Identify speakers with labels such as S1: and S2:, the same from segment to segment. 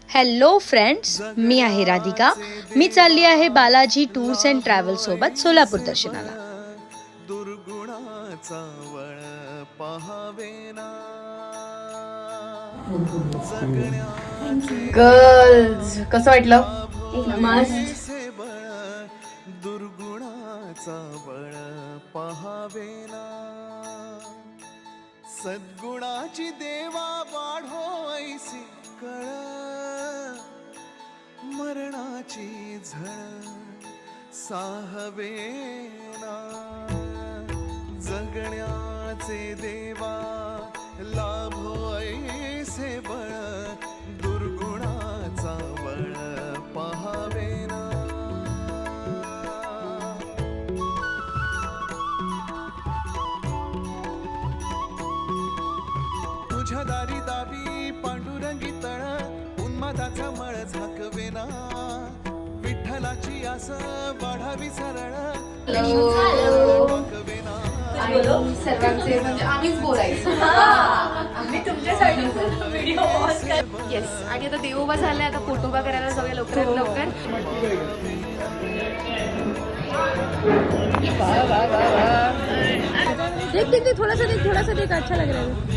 S1: Hello friends, मी आहे राधिका. मी चालली आहे बालाजी टूर्स अँड ट्रॅव्हल सोबत सोलापूर दर्शनाला.
S2: दुर्गुणाचा वळ पहावेना
S3: गर्ल्स कसं वाटलं? मस्त.
S2: बळ दुर्गुणाचा बळ पहावेना सद्गुणाची देवा वाढो ऐसी कळ मरणाची झळ साहवेना जगण्याचे देवा लाभो ऐसे बळ दुर्गुणाचा बळ पहावेना तुझ्या दारी दावी पांडुरंगी तळ उन्मादाचा मळ झाकवेना विठ्ठलाची आस वाढावी सरळ वाकवेना
S3: आणि सर्वांचे म्हणजे आम्हीच बोलायचं. येस. आणि आता देवोबा झालाय, आता पोटोबा करायला जाऊया लवकरात लवकर.
S1: देख थोड़ा सा देख अच्छा लग रहा है.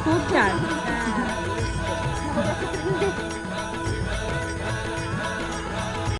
S1: खूप छान.